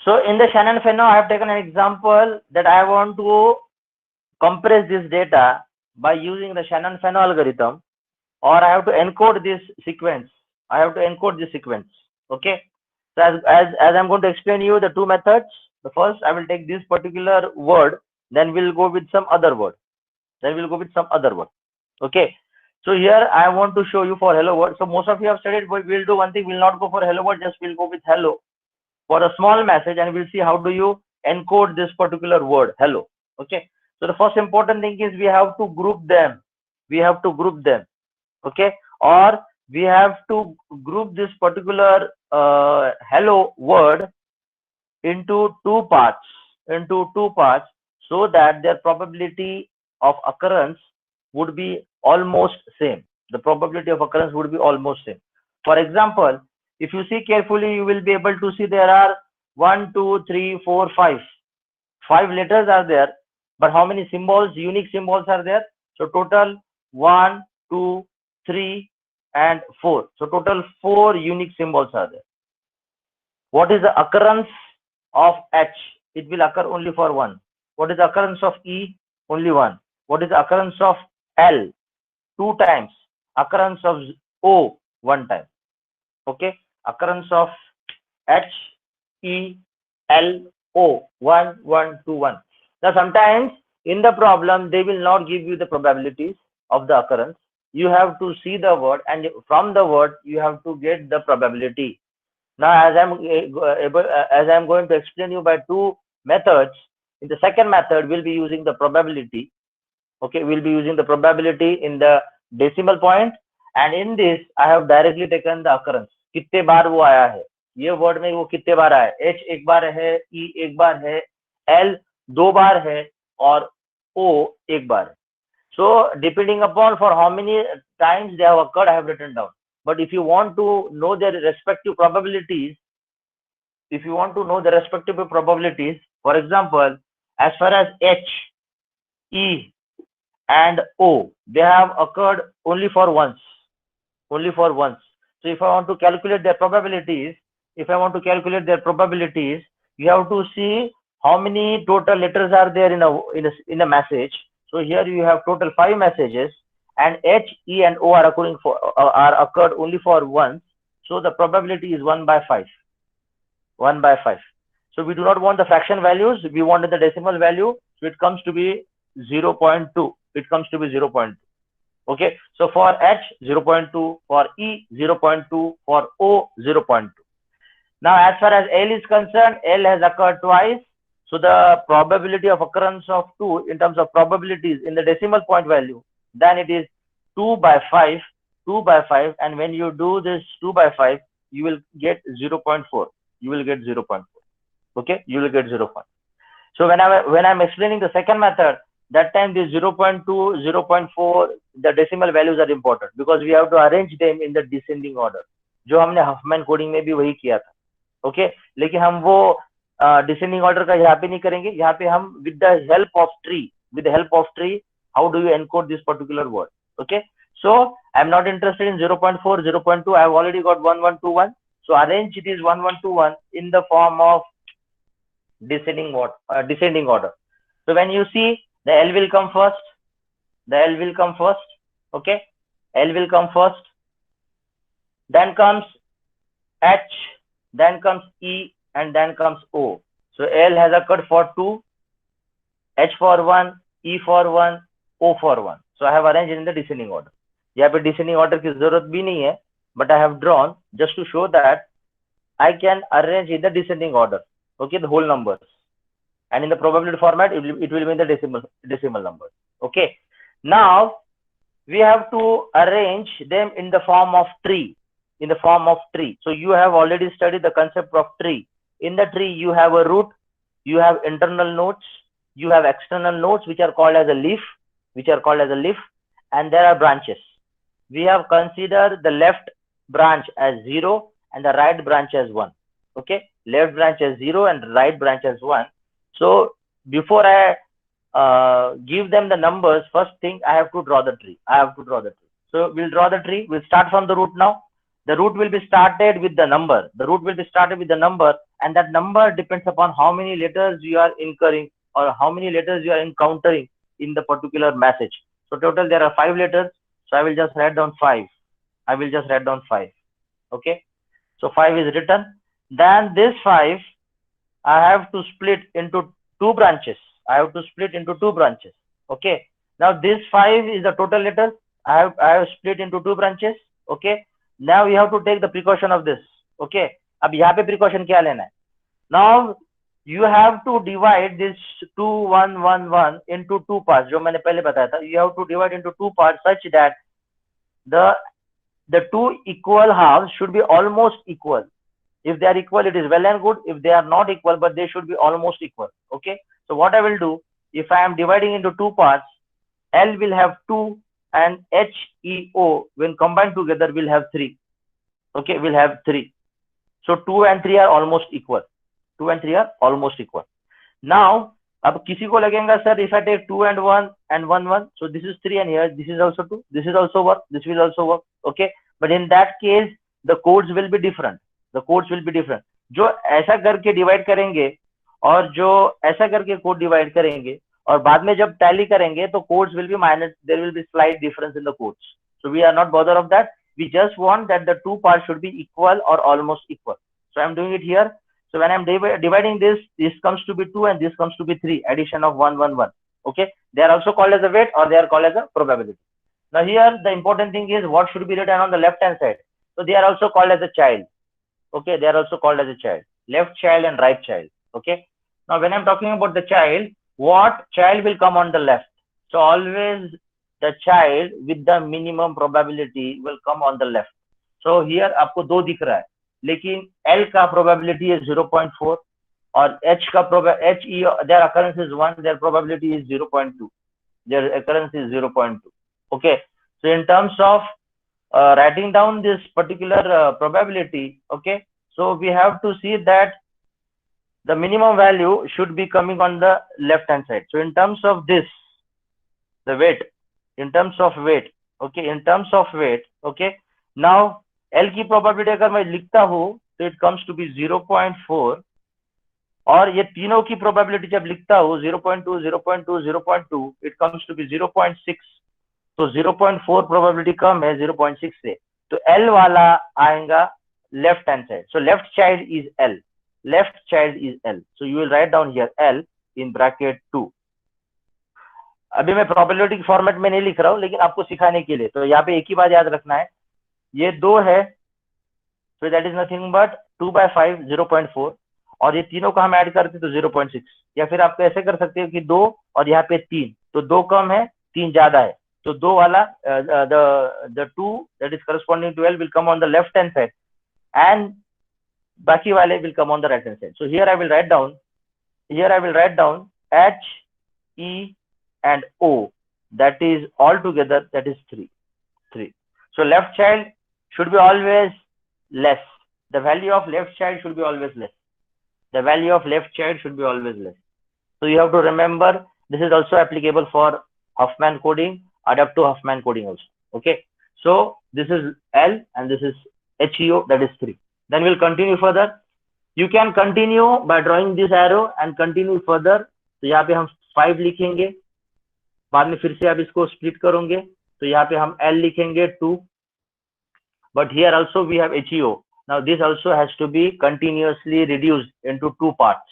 So in the Shannon-Fano, I have taken an example that I want to compress this data by using the Shannon-Fano algorithm, or I have to encode this sequence. I have to encode this sequence. Okay. So as I'm going to explain you the two methods. The first, I will take this particular word, then we'll go with some other word. Then we'll go with some other word. Okay. So here I want to show you for hello word. So most of you have studied, but we'll do one thing. We'll not go for hello word. Just we'll go with hello for a small message, and we'll see how do you encode this particular word hello. Okay. So the first important thing is we have to group them. We have to group them. Okay. Or we have to group this particular hello word into two parts, so that their probability of occurrence would be almost same. The probability of occurrence would be almost same. For example, if you see carefully, you will be able to see there are 1, 2, 3, 4, 5. 5 letters are there, but how many symbols, unique symbols are there? So total 1, 2, 3, and 4. So total 4 unique symbols are there. What is the occurrence of H? It will occur only for 1. What is the occurrence of E? Only 1. What is the occurrence of L? 2 times. Occurrence of O? 1 time. Okay. Occurrence of H, E, L, O. 1, 1, 2, 1. Now sometimes in the problem they will not give you the probabilities of the occurrence. You have to see the word, and from the word you have to get the probability. Now as I'm going to explain you by two methods. In the second method we'll be using the probability. Okay, we'll be using the probability in the decimal point, and in this I have directly taken the occurrence. कितने बार वो आया है, ये word में वो कितने बार आया है? H एक बार है, E एक बार है, L 2 बार है, और O एक बार है. So depending upon for how many times they have occurred, I have written down. But if you want to know their respective probabilities, for example, as far as H, E, and O, they have occurred only for once. So if I want to calculate their probabilities, you have to see how many total letters are there in a message. So here you have total 5 messages, and H, E, and O are occurred only for once. So the probability is 1 by 5. 1 by 5. So we do not want the fraction values. We want the decimal value. So it comes to be 0.2. Okay. So for H 0.2, for E 0.2, for O 0.2. Now as far as L is concerned, L has occurred twice. So the probability of occurrence of 2 in terms of probabilities in the decimal point value, then it is 2 by 5, and when you do this 2 by 5, you will get 0.4. Okay, you will get 0.4. So when I'm explaining the second method, that time the 0.2, 0.4, the decimal values are important, because we have to arrange them in the descending order. जो हमने Huffman coding में भी वही किया था. Okay, लेकिन हम वो descending order का यहाँ पे नहीं करेंगे. यहाँ पे हम with the help of tree, how do you encode this particular word? Okay, so I'm not interested in 0.4, 0.2. I have already got 1, 1, 2, 1. So arrange this 1, 1, 2, 1 in the form of descending order. So when you see, the L will come first. Okay, L will come first. Then comes H, then comes E, and then comes O. So L has occurred for 2, H for 1, E for 1, O for 1. So I have arranged in the descending order. यहाँ पे descending order की जरूरत भी नहीं है, but I have drawn just to show that I can arrange in the descending order. Okay, the whole numbers, and in the probability format it will be in the decimal numbers. Okay, now we have to arrange them in the form of tree. So you have already studied the concept of tree. In the tree you have a root, you have internal nodes, you have external nodes which are called as a leaf, and there are branches. We have considered the left branch as 0 and the right branch as 1. Okay, left branch as 0 and right branch as 1. So before I give them the numbers, first thing I have to draw the tree. So we'll draw the tree. We'll start from the root now. The root will be started with the number. and that number depends upon how many letters you are incurring or how many letters you are encountering in the particular message. So total there are 5 letters. So I will just write down 5. I will just write down 5. Okay. So 5 is written. Then this 5, I have to split into 2 branches. I have to split into 2 branches. Okay. Now this 5 is the total letters. I have split into 2 branches. Okay. Now you have to take the precaution of this. Okay. अब यहाँ पे precaution क्या लेना है? Now you have to divide this 2 1 1 1 into 2 parts. जो मैंने पहले बताया था. You have to divide into 2 parts such that the 2 equal halves should be almost equal. If they are equal, it is well and good. If they are not equal, but they should be almost equal. Okay. So what I will do, if I am dividing into 2 parts, L will have 2 and H, E, O when combined together will have 3. Okay, will have 3. So 2 and 3 are almost equal. 2 and 3 are almost equal. Now, अब किसी को लगेगा sir, if I take 2 and 1 and 1 1, so this is 3 and here this is also 2. This is also work. This will also work. Okay, but in that case the codes will be different. The codes will be different. जो ऐसा करके divide करेंगे और जो ऐसा करके code divide करेंगे और बाद में जब टैली करेंगे तो codes will be minus, there will be slight difference in the codes. So we are not bothered of that. We just want that the 2 parts should be equal or almost equal. So I am doing it here. So when I am dividing this, this comes to be 2 and this comes to be 3. Addition of 1 1 1. Okay. They are also called as a weight or they are called as a probability. Now here the important thing is what should be written on the left hand side. So they are also called as a child. Okay, they are also called as a child. Left child and right child. Okay. Now when I'm talking about the child, what child will come on the left? So always the child with the minimum probability will come on the left. So here आपको 2 दिख रहा है, लेकिन L का probability is 0.4 और H का HE their occurrence is 1, their probability is 0.2. Their occurrence is 0.2. Okay. So in terms of writing down this particular probability, okay, so we have to see that the minimum value should be coming on the left hand side. So in terms of this, the weight, in terms of weight, okay, in terms of weight, okay, now L की probability अगर मैं लिखता हूँ तो it comes to be 0.4 और ये तीनों की probability जब लिखता हूँ 0.2 0.2 0.2 it comes to be 0.6. तो 0.4 probability कम है 0.6 से, तो L वाला आएगा left hand side. So left child is L. Left child is L. So you will write down here L in bracket 2. अभी मैं probability फॉर्मेट में नहीं लिख रहा हूँ, लेकिन आपको सिखाने के लिए. तो यहाँ पे एक ही बात याद रखना है, ये 2 है, so that is nothing but 2 by 5 0.4 और ये तीनों को हम ऐड करते तो 0.6. या फिर आप ऐसे कर सकते हो कि 2 और यहाँ पे 3, तो 2 कम है 3 ज्यादा है, तो 2 वाला the 2 that is corresponding to L will come on the left hand side and बाकी वाले will come on the right hand side. So here I will write down H, E and O, that is all together, that is 3. So left child should be always less. The value of left child should be always less. The value of left child should be always less. So you have to remember this is also applicable for Huffman coding, adaptive Huffman coding also. Okay. So this is L and this is HEO, that is 3. Then we'll continue further. You can continue by drawing this arrow and continue further. तो यहाँ पे हम 5 लिखेंगे, बाद में फिर से आप इसको स्प्लिट करोगे, तो यहाँ पे हम L लिखेंगे 2. But here also we have HEO. Now this also has to be continuously reduced into 2 parts.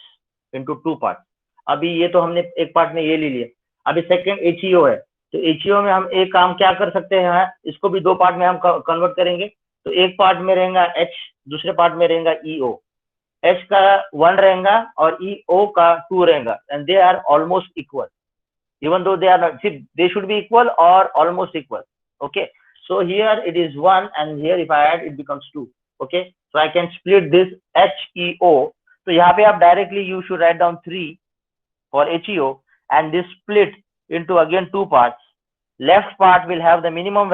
अभी ये तो हमने एक पार्ट में ये ले लिया, अभी सेकंड HEO है, तो HEO में हम एक काम क्या कर सकते हैं, इसको भी 2 पार्ट में हम कन्वर्ट करेंगे. तो एक पार्ट में रहेगा H, दूसरे पार्ट में रहेगा EO. H का 1 रहेगा और EO का 2 रहेगा, and they are almost equal. Even though they are not, see, they should be equal or almost equal. Okay. So here it is 1 and here if I add it becomes 2. Okay. So I can split this HEO. So यहाँ पे आप directly you should write down 3 for HEO and this split into again 2 parts. Left part will have the minimum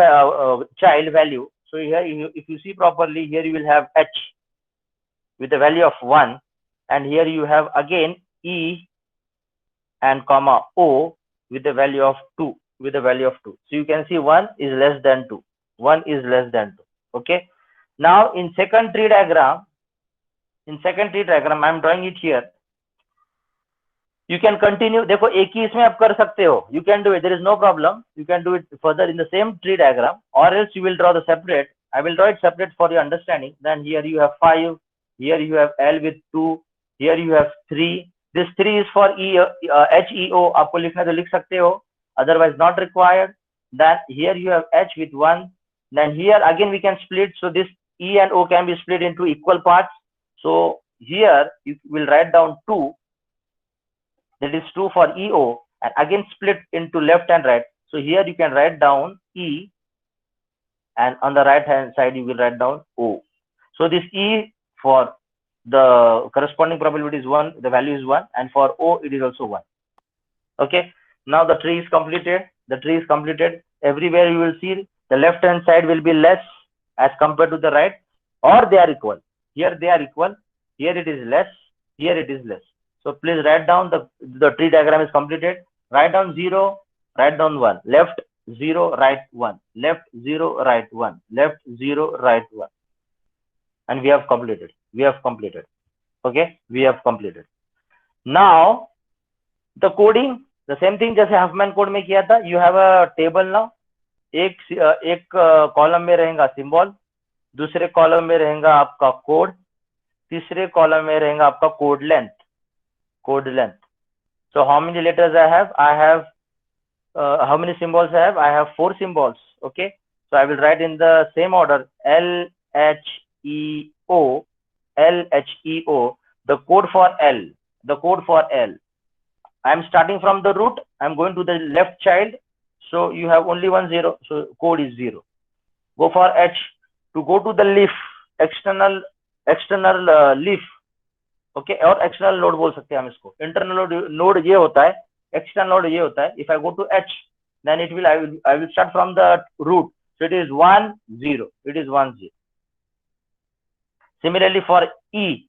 child value. So here if you see properly, here you will have H with the value of 1 and here you have again E and comma O with the value of 2. So you can see 1 is less than 2. Okay. Now in second tree diagram, in second tree diagram, I am drawing it here. You can continue. देखो एक ही इसमें आप कर सकते हो. You can do it. There is no problem. You can do it further in the same tree diagram, or else you will draw the separate. I will draw it separate for your understanding. Then here you have 5. Here you have L with 2. Here you have 3. This 3 is for H E O. आपको लिखना तो लिख सकते हो. Otherwise not required. Then here you have H with 1. Then here again we can split. So this E and O can be split into equal parts. So here you will write down 2. That is 2 for EO, and again split into left and right. So here you can write down E, and on the right hand side you will write down O. So this E for the corresponding probability is 1, the value is 1, and for O it is also 1. Okay, now the tree is completed. The tree is completed. Everywhere you will see the left hand side will be less as compared to the right, or they are equal. Here they are equal. Here it is less. Here it is less. So please write down the tree diagram is completed. Write down 0, write down 1. Left 0, right 1. Left 0, right 1. Left 0, right 1. And we have completed. We have completed. Okay, we have completed. Now the coding, the same thing जैसे Huffman code में किया था. You have a table now. एक column में रहेगा symbol, दूसरे column में रहेगा आपका कोड, तीसरे कॉलम में रहेगा आपका code length. So how many letters I have? How many symbols I have? I have 4 symbols. Okay, so I will write in the same order: L H E O, L H E O. The code for L. I am starting from the root. I am going to the left child. So you have only 1 0. So code is 0. Go for H. To go to the leaf, external leaf. Okay, और external node बोल सकते हैं हम इसको. Internal node ये होता है, external node ये होता है. If I go to H, then it will I will start from the root. So it is 1 0. It is 1 0. Similarly for E,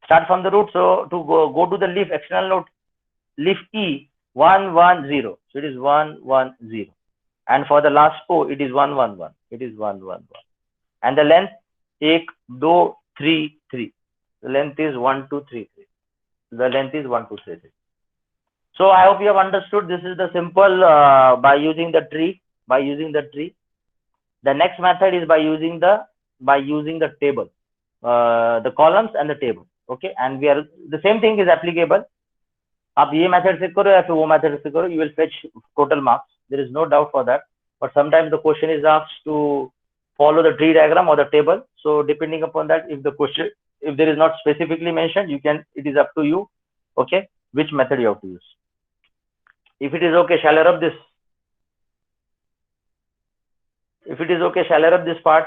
start from the root. So to go to the leaf, external node leaf E, 1 1 0. So it is 1 1 0. And for the last O it is 1 1 1. It is 1 1 1. And the length 1 2 3 3. The length is 1 2 3 3. The length is 1 2 3 3. So I hope you have understood. This is the simple by using the tree. The next method is by using the table, the columns and the table. Okay, and the same thing is applicable. आप ये method से करो या फिर वो method से करो, you will fetch total marks. There is no doubt for that. But sometimes the question is asked to follow the tree diagram or the table. So depending upon that, if there is not specifically mentioned, it is up to you, okay, which method you have to use. If it is okay, shall I rub this? If it is okay, shall I rub this part?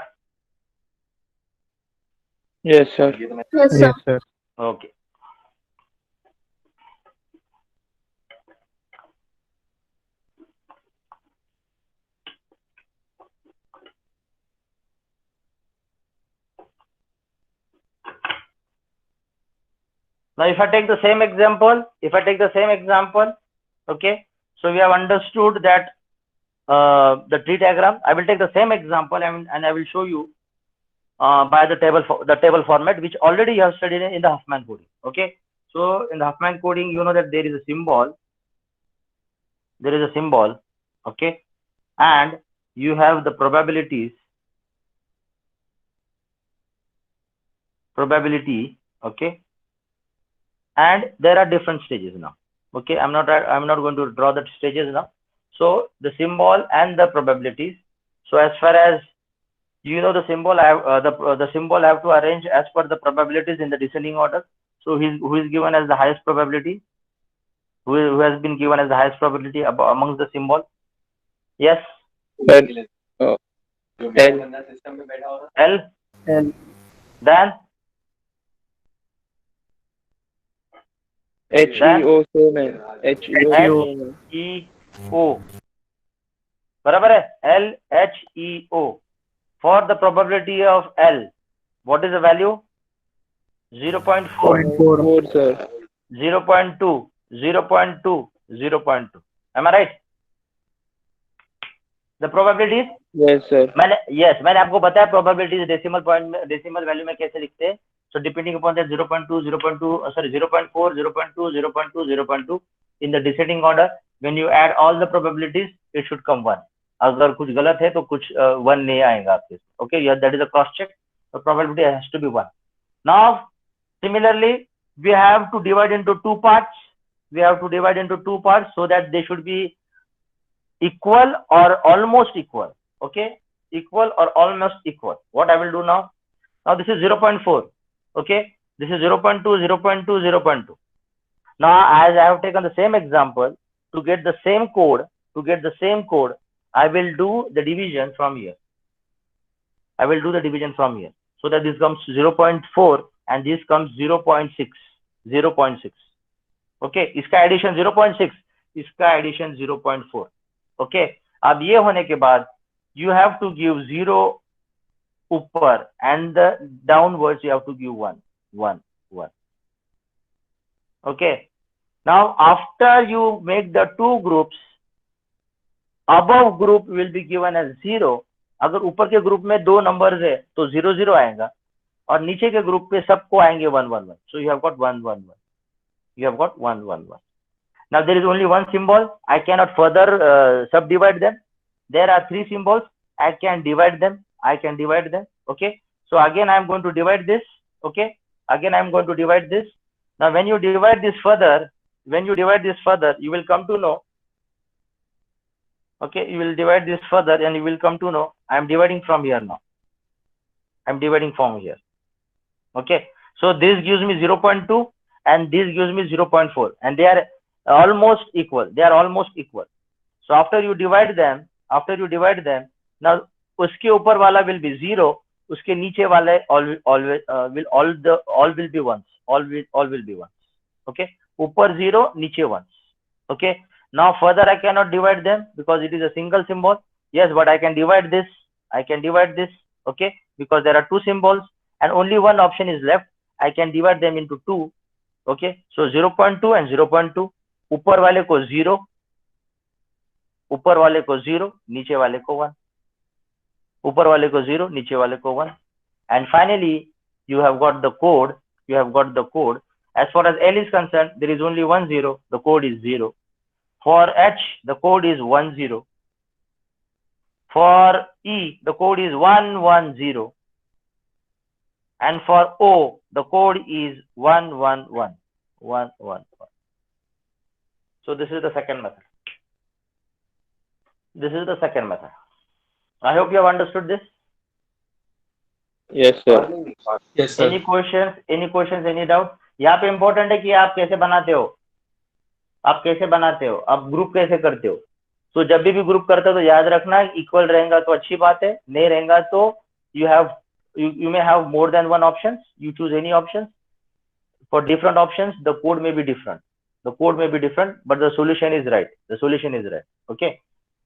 Yes, sir. Yes, sir. Okay. Now, if I take the same example, okay, so we have understood that the tree diagram. I will take the same example and I will show you by the table format, which already you have studied in the Huffman coding. Okay, so in the Huffman coding, you know that there is a symbol. Okay, and you have the probability. Okay. And there are different stages now. Okay, I'm not going to draw the stages now. So the symbol and the probabilities. So as far as you know, the symbol I have the symbol I have to arrange as per the probabilities in the descending order. So who is given as the highest probability? Who has been given as the highest probability amongst the symbol? Yes. L. L. Then H E O same है. H E O. बराबर है. L H E O. For the probability of L, what is the value? 0.4. 4, sir. 0.2. 0.2. Am I right? The probabilities? Yes, sir. मैंने आपको बताया probabilities decimal value में कैसे लिखते हैं. So depending upon that 0.2, 0.2, 0.4, 0.2, 0.2, 0.2 in the descending order, when you add all the probabilities, it should come 1. अगर कुछ गलत है तो कुछ 1 नहीं आएगा आपके. Okay, yeah, that is a cross check. The probability has to be 1. Now, similarly, we have to divide into 2 parts. We have to divide into 2 parts so that they should be equal or almost equal. Okay, equal or almost equal. What I will do now? Now this is 0.4. Okay, this is 0.2, 0.2, 0.2. Now, as I have taken the same example, to get the same code, I will do the division from here. I will do the division from here. So that this comes 0.4 and this comes 0.6. 0.6. Okay, इसका addition 0.6, इसका addition 0.4. Okay, अब ये होने के बाद you have to give 0 ऊपर and the downwards you have to give 1, 1, 1. Okay, now after you make the 2 groups, above group will be given as 0. अगर ऊपर के ग्रुप में 2 नंबर्स है तो 0, 0 आएगा और नीचे के ग्रुप पे सबको आएंगे 1, 1, 1. So you have got 1, 1, 1. You have got 1, 1, 1. Now there is only one symbol. I cannot further subdivide them. There are 3 symbols. I can divide them. Okay. So again I am going to divide this. Okay. Again I am going to divide this. Now when you divide this further, you will come to know. Okay, you will divide this further and you will come to know I am dividing from here now. I am dividing from here. Okay. So this gives me 0.2 and this gives me 0.4 and they are almost equal. So after you divide them, now उसके ऊपर वाला will be 0, उसके नीचे वाले all will be ones. Okay, ऊपर 0, नीचे 1. Okay, now further I cannot divide them because it is a single symbol. Yes, but I can divide this. Okay, because there are 2 symbols and only one option is left. I can divide them into 2. Okay, so 0.2 and 0.2. ऊपर वाले को 0, नीचे वाले को 1. ऊपर वाले को 0, नीचे वाले को 1. And finally, you have got the code. As far as L is concerned, there is only 1 0. The code is 0. For H, the code is 1 0. For E, the code is 1 1 0. And for O, the code is 1 1 1. 1 1 1. So this is the second method. I hope you have understood this. Yes, sir. Yes, sir. Any questions, any doubt? यहाँ पे important है कि आप कैसे बनाते हो, आप group कैसे करते हो. तो जब भी ग्रुप करते हो तो याद रखना इक्वल रहेगा तो अच्छी बात है, नहीं रहेगा तो you may have more than one options. You choose any options. For different options, the code may be different. But the solution is right. Okay.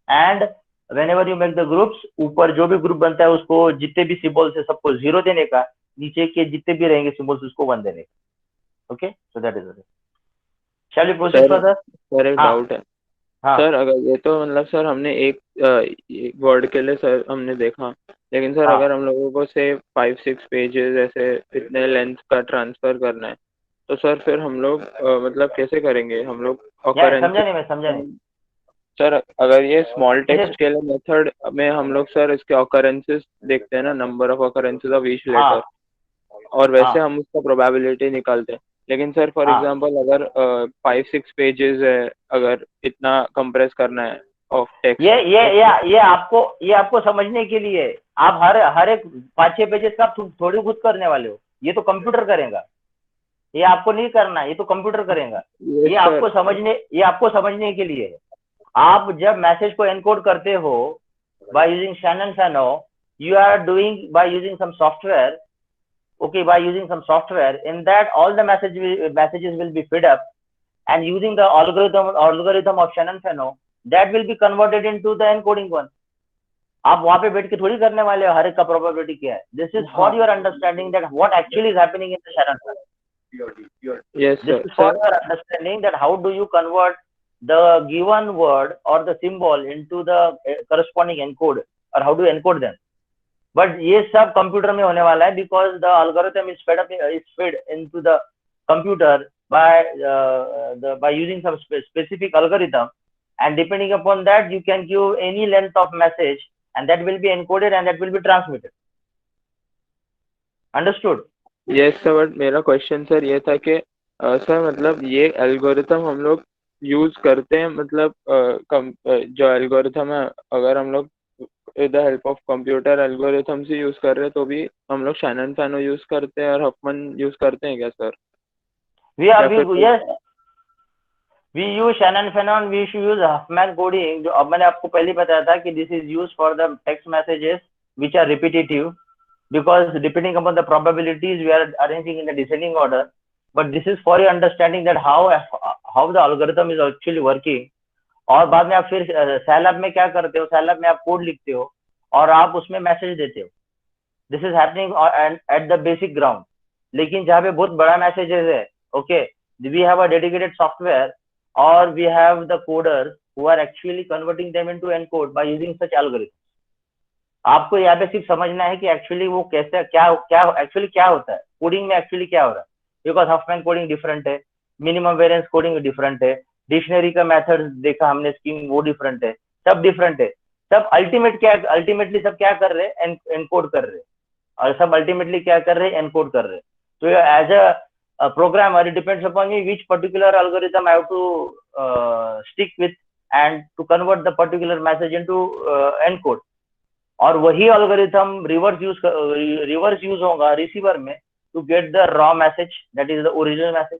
And whenever you make the groups, ऊपर जो भी group बनता है उसको जितने भी symbols है सबको 0 देने का, नीचे के जितने भी रहेंगे सिंबल्स उसको 1 देने का. Okay, so that is it. Shall we proceed further? Sir एक डाउट है. हाँ. सर अगर ये तो मतलब सर हमने एक वर्ड के लिए सर हमने देखा, लेकिन सर अगर हम लोगों को से 5-6 पेजेस ऐसे इतने लेंथ का ट्रांसफर करना है तो सर फिर हम लोग मतलब कैसे करेंगे हम लोग? समझा नहीं. सर अगर ये स्मॉल टेक्स्ट के लिए मेथड में हम लोग सर इसके ऑकरेंसेस देखते हैं ना, number of occurrences of each letter, और वैसे हम उसका प्रोबेबिलिटी निकालते हैं. लेकिन सर फॉर एग्जांपल अगर 5-6 पेजेस है, अगर इतना कंप्रेस करना है ऑफ टेक्स्ट, ये आपको समझने के लिए आप हर एक 5-6 पेजेस का थोड़ी खुद करने वाले हो. ये तो कंप्यूटर करेगा, ये आपको नहीं करना, ये तो कंप्यूटर करेगा. ये आपको समझने के लिए है. आप जब मैसेज को एनकोड करते हो by using Shannon Fano, you are doing by using some software. Okay, by using some software, in that all the messages will be fed up, and using the algorithm of Shannon Fano, that will be converted into the encoding one. आप वहां पे बैठ के थोड़ी करने वाले हो हर एक का प्रोबेबिलिटी क्या है. This is for your understanding that what actually is happening in the Shannon Fano. Yes, sir. This is for your understanding that how do you convert the given word or the symbol into the corresponding encode, or how do you encode them. But ये सब computer में होने वाला है, because the algorithm is fed into the computer by using some specific algorithm, and depending upon that you can give any length of message, and that will be encoded and that will be transmitted. Understood? Yes sir, but मेरा question sir ये था कि sir मतलब ये algorithm हम लोग use करते हैं, मतलब जो एल्गोरिथम है अगर हम लोग with the help of computer algorithm से यूज कर रहे हैं तो भी हम लोग शैनन फैनो यूज करते हैं और हफमैन यूज करते हैं क्या sir? yes, we use Shannon Fanon, we should use Huffman coding. जो अब मैंने आपको पहले बताया था कि this is used for the text messages which are repetitive, because depending upon the probabilities we are arranging in the descending order. But this is for your understanding that how the algorithm is actually working. और बाद में आप फिर Scilab में क्या करते हो, Scilab में आप कोड लिखते हो और आप उसमें मैसेज देते हो. This is happening at the basic ground. लेकिन जहाँ पे बहुत बड़ा मैसेजेस है, okay, we have a dedicated software or we have the coders who are actually converting them into encode by using such algorithms. आपको यहाँ पे सिर्फ समझना है कि एक्चुअली वो कैसे क्या एक्चुअली क्या होता है, कोडिंग में एक्चुअली क्या हो रहा है, बिकॉज हफमैन कोडिंग डिफरेंट है, मिनिमम वेरिएंस कोडिंग डिफरेंट है, डिक्शनरी का मेथड देखा हमने स्कीम वो डिफरेंट है, सब डिफरेंट है. सब अल्टीमेटली सब क्या कर रहे हैं, एनकोड कर रहे हैं, और सब अल्टीमेटली क्या कर रहे हैं, एनकोड कर रहे हैं. तो as a programmer it depends upon me which particular algorithm I have to stick with and to convert the particular message into encode. और वही एल्गोरिथम रिवर्स यूज होगा रिसीवर में to get the raw message, that is the original message.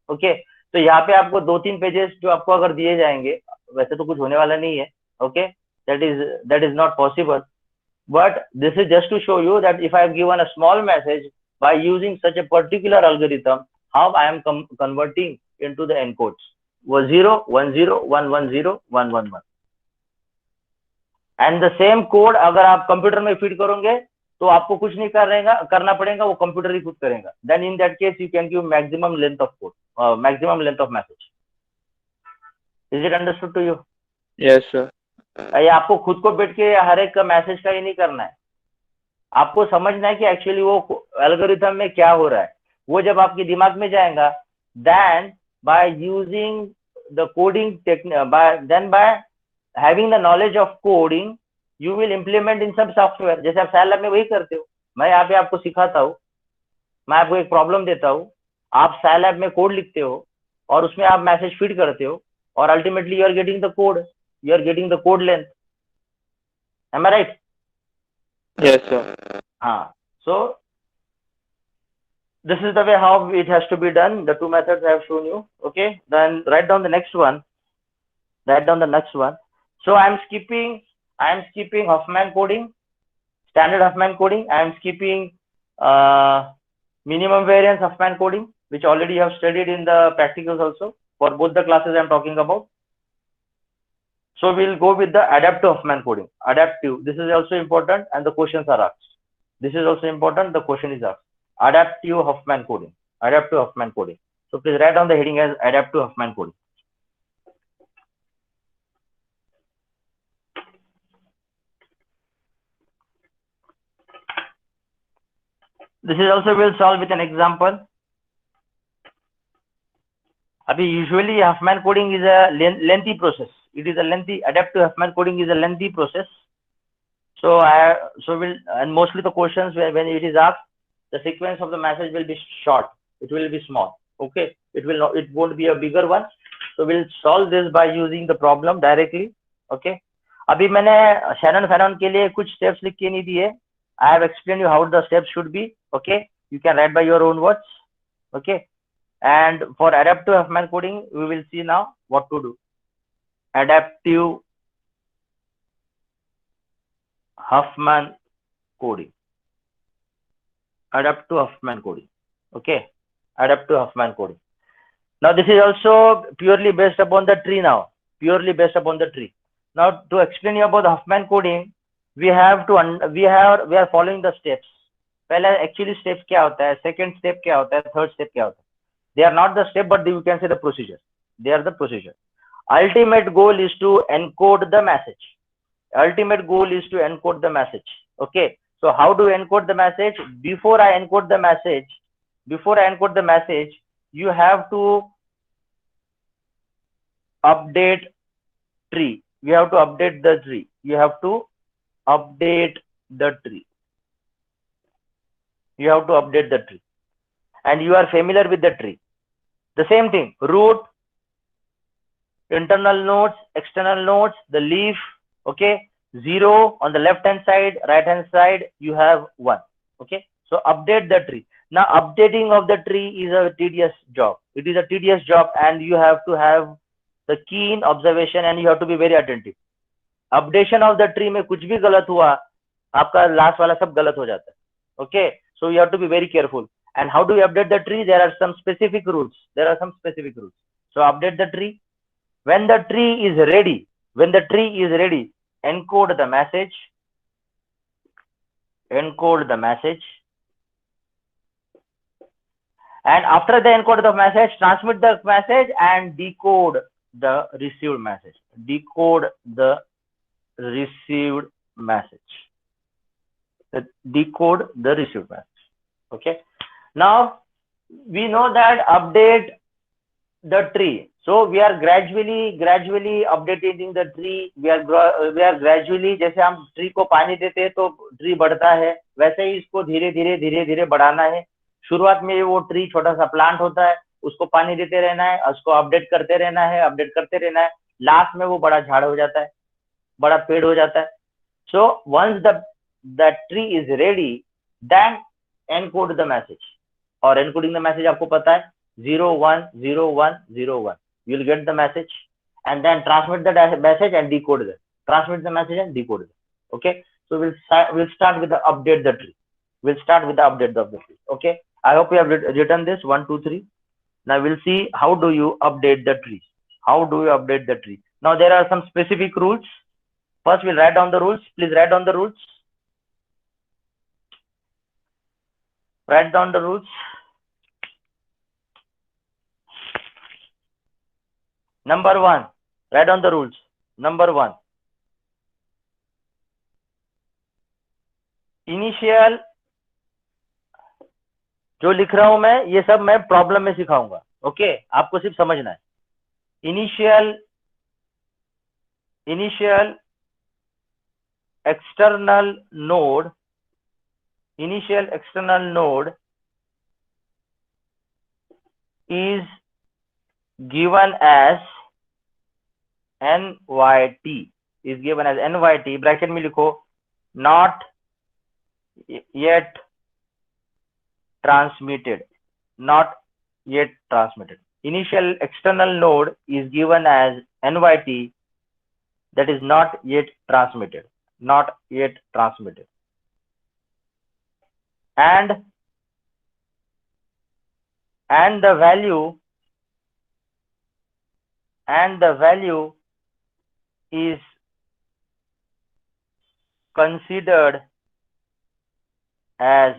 Okay, तो यहाँ पे आपको 2-3 pages जो आपको अगर दिए जाएंगे, वैसे तो कुछ होने वाला नहीं है, okay, that is not possible, but this is just to show you that if I have given a small message by using such a particular algorithm, how I am converting into the encodes 0 1 0 1 1 0 1 1 1. And the same code अगर आप computer में feed करोगे तो आपको कुछ नहीं करना पड़ेगा, वो कंप्यूटर ही खुद करेगा. Then in that case you can give maximum length of code, maximum length of message. Is it understood to you? Yes sir. ये आपको खुद को बैठ के हर एक मैसेज का ही नहीं करना है, आपको समझना है कि एक्चुअली वो एल्गोरिथम में क्या हो रहा है. वो जब आपके दिमाग में जाएगा, then by using the coding technique, then by having the knowledge of coding you will implement in some software. जैसे आप Scilab में वही करते हो, मैं यहाँ पे आपको सिखाता हूँ, मैं आपको एक प्रॉब्लम देता हूँ, आप Scilab में कोड लिखते हो और उसमें आप मैसेज फीड करते हो और ultimately you are getting the code, you are getting the code length. Am I right? Yes sir. हाँ, so this is the way how it has to be done. The two methods I have shown you. Okay, then write down the next one. So I am skipping Huffman coding, standard Huffman coding. I am skipping minimum variance Huffman coding, which already you have studied in the practicals also for both the classes I am talking about. So we'll go with the adaptive Huffman coding. Adaptive, this is also important and the questions are asked. This is also important, the question is asked. Adaptive Huffman coding. So please write down the heading as adaptive Huffman coding. This is also will solve with an example. Abhi usually Huffman coding is a lengthy process. It is a lengthy, adaptive Huffman coding is a lengthy process. So and mostly the questions when it is asked, the sequence of the message will be short. It will be small. Okay, it won't be a bigger one. So we'll solve this by using the problem directly. Okay. अभी मैंने Shannon Fanon के लिए कुछ steps लिख के नहीं दिए. I have explained you how the steps should be. Okay, you can write by your own words. Okay, and for adaptive Huffman coding we will see now what to do. Adaptive Huffman coding. Okay, adaptive Huffman coding. Now this is also purely based upon the tree now. Now to explain you about the Huffman coding, we are following the steps. पहले actually steps क्या होता है, second step क्या होता है, third step क्या होता है. They are not the step, but you can say the procedure. They are the procedure. Ultimate goal is to encode the message. Okay, So how do you encode the message? Before I encode the message, you have to update tree. You have to update the tree. You have to update the tree. You have to update the tree. And you are familiar with the tree. The same thing, root, internal nodes, external nodes, the leaf, okay, 0 on the left hand side, right hand side, you have 1. Okay, so update the tree. Now updating of the tree is a tedious job. It is a tedious job, and you have to have the keen observation and you have to be very attentive. Updation of the tree में कुछ भी गलत हुआ, आपका last वाला सब गलत हो जाता है. Okay, so you have to be very careful. And how do you update the tree? There are some specific rules. So update the tree. When the tree is ready, encode the message. And after the encode the message, transmit the message and decode the received message. Okay. Now we know that update the tree. So we are gradually updating the tree. We are gradually, जैसे हम tree को पानी देते हैं तो tree बढ़ता है, वैसे ही इसको धीरे धीरे बढ़ाना है. शुरुआत में वो ट्री छोटा सा प्लांट होता है, उसको पानी देते रहना है, उसको अपडेट करते रहना है. लास्ट में वो बड़ा झाड़ हो जाता है, बड़ा पेड़ हो जाता है. So once the tree is ready, then encode the message. और encoding the message आपको पता है 010101. You'll get the message and then transmit the message and decode it. Okay, so we'll start with the update the tree. Okay, I hope you have written this 1 2 3. Now we'll see how do you update the tree. Now there are some specific rules. First we'll write down the rules. Please write down the rules. Number 1, write down the rules. Number 1, initial, जो लिख रहा हूं मैं ये सब मैं problem में सिखाऊंगा. ओके, आपको सिर्फ समझना है. Initial external node is given as NYT. Bracket में लिखो not yet transmitted. Initial external node is given as NYT, that is not yet transmitted. And the value is considered as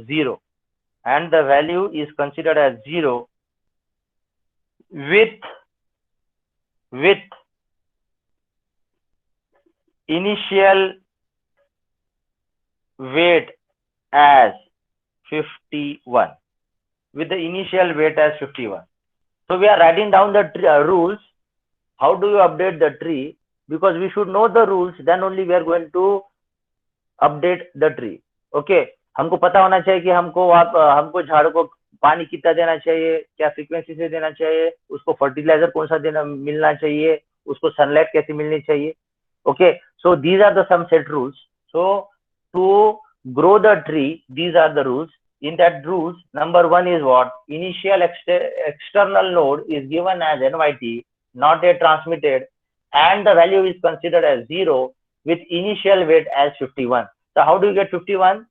0. With initial weight as 51. So we are writing down the rules. How do you update the tree? Because we should know the rules, then only we are going to update the tree. Okay, हमको पता होना चाहिए कि हमको झाड़ को पानी कितना देना चाहिए, क्या फ्रीक्वेंसी से देना चाहिए, उसको फर्टिलाइजर कौन सा मिलना चाहिए, उसको सनलाइट कैसे मिलनी चाहिए. Okay, so these are the some set rules. So to grow the tree, these are the rules. In that rules, number 1 is what? Initial external node is given as NYT, not yet transmitted, and the value is considered as 0 with initial weight as 51. So how do you get 51?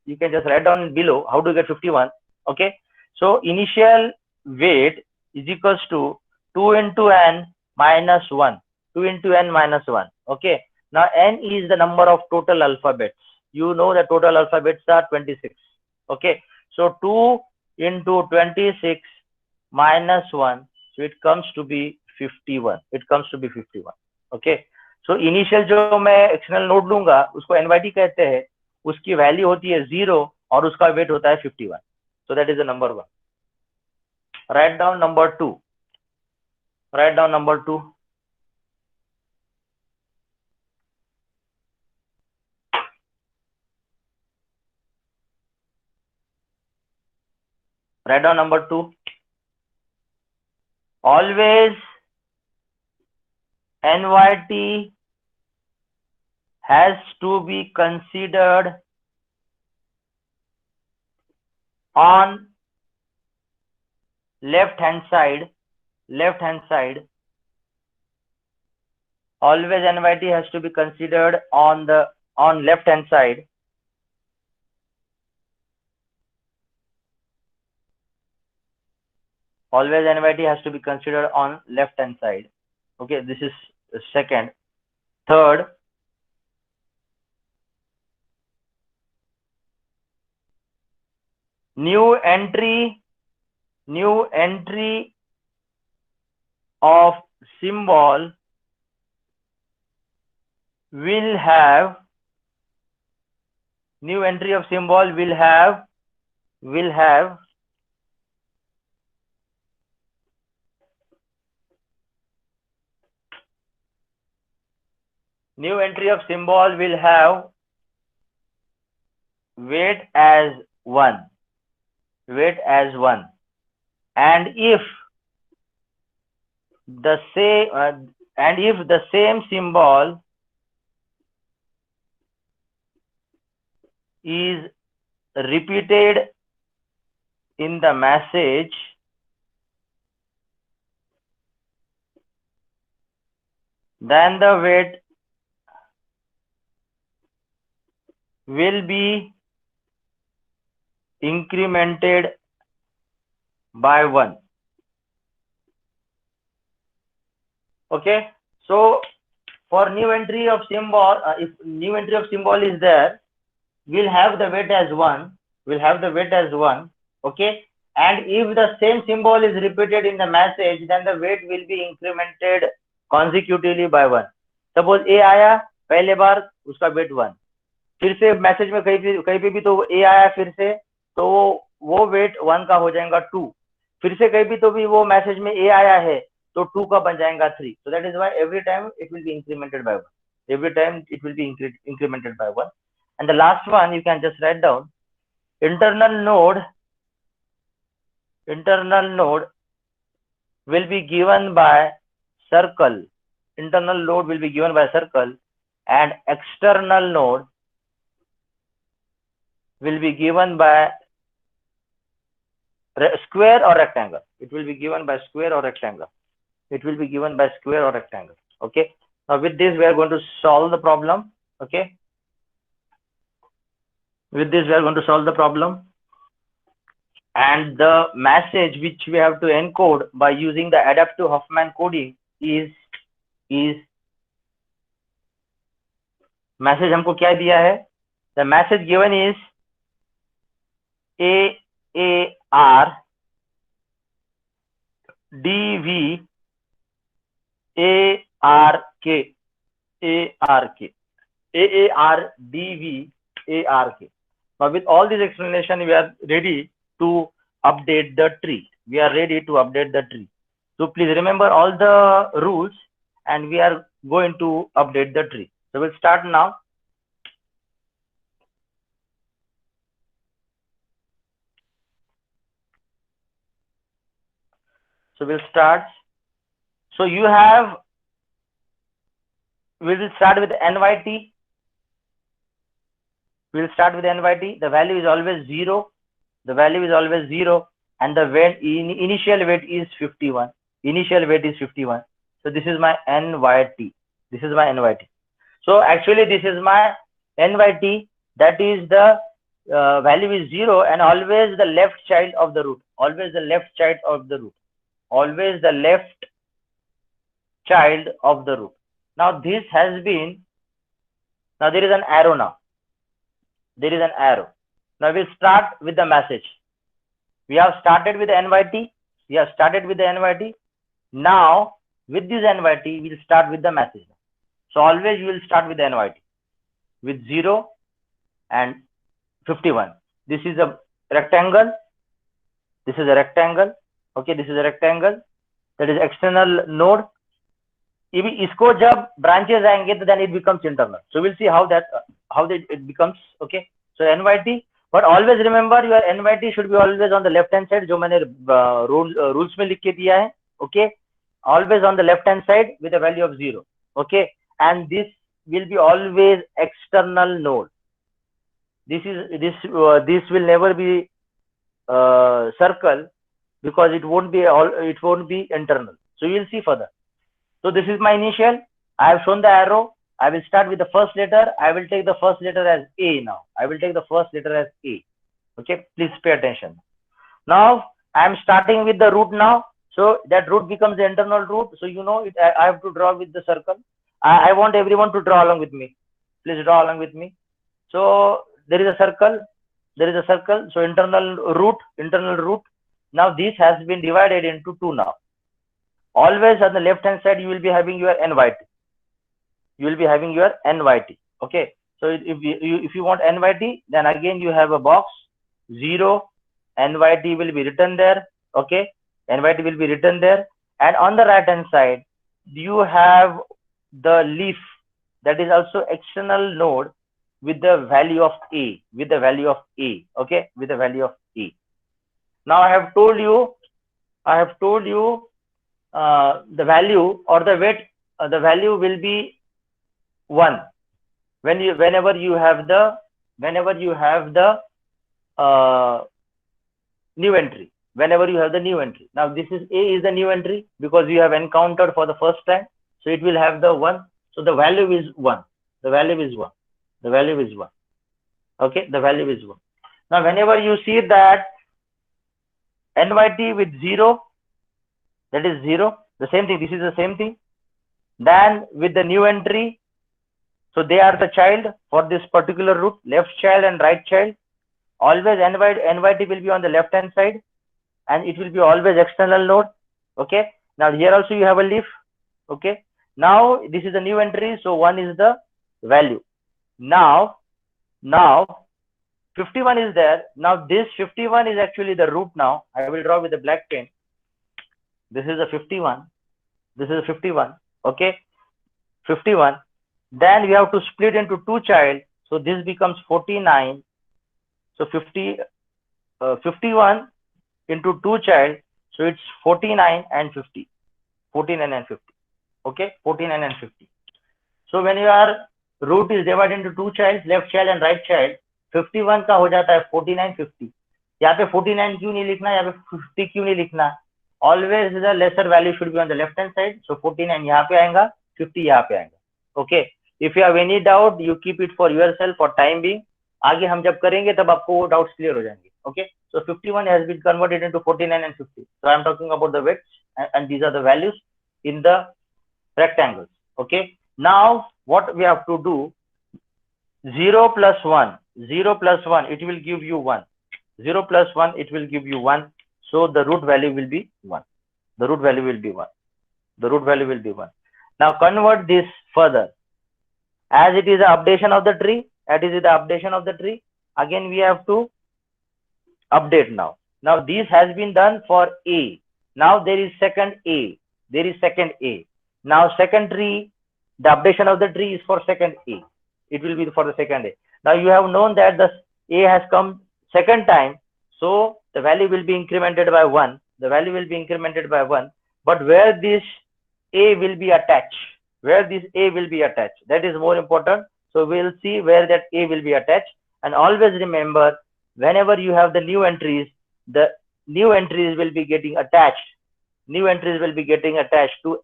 You can just write down below how do you get 51. Okay, so initial weight is equals to 2 into n minus 1. Okay, now n is the number of total alphabets. You know the total alphabets are 26. Okay, so 2 into 26 minus 1, so it comes to be 51. Okay, so initial जो मैं external node लूंगा उसको NYT कहते हैं, उसकी value होती है 0 और उसका वेट होता है 51. So that is the number 1. Write down number 2. Write down number 2. Write down number 2. Always NYT has to be considered on left hand side. Always NYT has to be considered on left hand side. Always NYT has to be considered on left hand side. Okay, this is second. Third, new entry of symbol will have weight as 1. And if the same symbol is repeated in the message, then the weight will be incremented by 1. Okay, so for new entry of symbol, if new entry of symbol is there, we'll have the weight as 1. Okay, and if the same symbol is repeated in the message, then the weight will be incremented consecutively by 1. Suppose A आया पहले बार, उसका weight 1. फिर से message में कहीं पे भी तो A आया फिर से, तो वो weight 1 का हो जाएगा 2. फिर से कहीं भी तो भी वो मैसेज में A आया है तो 2 का बन जाएगा 3. So that is why every time it will be incremented by 1. And the last one you can just write down. Internal node will be given by circle. Internal node will be given by circle, and external node will be given by square or rectangle. It will be given by square or rectangle. Okay, now with this we are going to solve the problem. Okay, with this we are going to solve the problem, and the message which we have to encode by using the adaptive Huffman coding is message हमको क्या दिया है? The message given is AAR DV ARK AAR DV ARK. Now with all this explanation, we are ready to update the tree. So please remember all the rules, and we are going to update the tree. So we'll start now. So we'll start. So we will start with NYT. The value is always 0. And the weight, initial weight is 51. So this is my NYT. So actually this is my NYT. That is the value is 0 and always the left child of the root. Now this has been, now there is an arrow now. Now we'll start with the message. We have started with the NYT. Now with this NYT, we'll start with the message. So always you will start with the NYT with 0 and 51. This is a rectangle. This is a rectangle. Okay, this is a rectangle. That is external node. इसको जब branches आएंगे तो then it becomes internal. So we'll see how it becomes. Okay, so NYT. But always remember your NYT should be always on the left hand side. जो मैंने rules में लिख के दिया है. Okay, always on the left hand side with a value of 0. Okay, and this will be always external node. This will never be circle, because it won't be internal. So you will see further. So this is my initial. I have shown the arrow. I will start with the first letter. I will take the first letter as A now. I will take the first letter as A. Okay, please pay attention. Now I am starting with the root now. So that root becomes the internal root. So you know it, I have to draw with the circle. I want everyone to draw along with me. Please draw along with me. So there is a circle. There is a circle. So internal root. Now this has been divided into 2 now. Always on the left hand side you will be having your NYT. You will be having your NYT. Okay. So if you want NYT, then again you have a box 0. NYT will be written there. Okay. NYT will be written there. And on the right hand side you have the leaf, that is also external node with the value of A. Okay. With the value of A. Now I have told you the value or the weight, the value will be 1 whenever you have the new entry. Whenever you have the new entry. Now this is A is the new entry because you have encountered for the first time. So it will have the 1. So the value is 1. The value is 1. Okay, the value is 1. Now whenever you see that NYT with 0, that is 0, the same thing, this is the same thing. Then with the new entry, so they are the child for this particular root, left child and right child. Always NYT will be on the left hand side and it will be always external node. Okay, now here also you have a leaf. Okay, now this is a new entry, so 1 is the value. Now 51 is there. Now this 51 is actually the root. Now I will draw with the black pen. This is a 51. This is a 51. Okay, 51. Then we have to split into 2 child. So this becomes 49. So 51 into 2 child. So it's 49 and 50. 49 and 50. Okay, 49 and 50. So when your root is divided into 2 child, left child and right child, 51 का हो जाता है 49 50. यहाँ पे 49 क्यों नहीं लिखना, यहाँ पे 50 क्यों नहीं लिखना? Always the lesser value should be on the left hand side. So 49 यहाँ पे आएगा, 50 यहाँ पे आएगा. Okay. If you have any doubt, you keep it for yourself for time being. आगे हम जब करेंगे तब आपको वो doubts clear हो जाएंगे. Okay. So 51 has been converted into 49 and 50. So I am talking about the weights and these are the values in the rectangles. Okay. Now what we have to do, 0 plus 1, it will give you 1. 0 plus 1, it will give you 1. So the root value will be 1. The root value will be 1. The root value will be 1. Now convert this further. As it is the updation of the tree, again we have to update now. Now this has been done for A. Now there is second A. Now second tree, the updation of the tree is for second A. It will be for the second A. Now you have known that the A has come second time. So the value will be incremented by 1. But where this A will be attached, that is more important. So we'll see where that A will be attached. And always remember, whenever you have the new entries, the new entries will be getting attached. To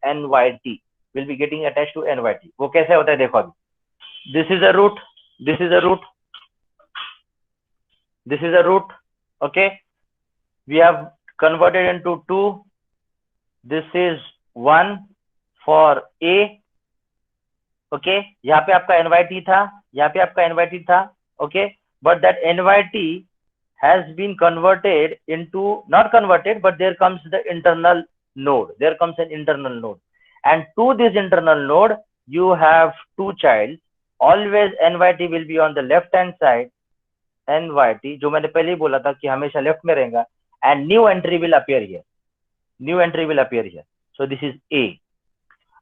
NYT. वो कैसे होता है देखो अभी. This is a root. Okay. We have converted into 2. This is 1 for A. Okay. यहाँ पे आपका NYT था. Okay. But that NYT has been converted into, not converted, but there comes the internal node. And to this internal node, you have two child, always NYT will be on the left hand side, NYT जो मैंने पहले ही बोला था कि हमेशा left में रहेगा, and new entry will appear here. New entry will appear here. So this is A.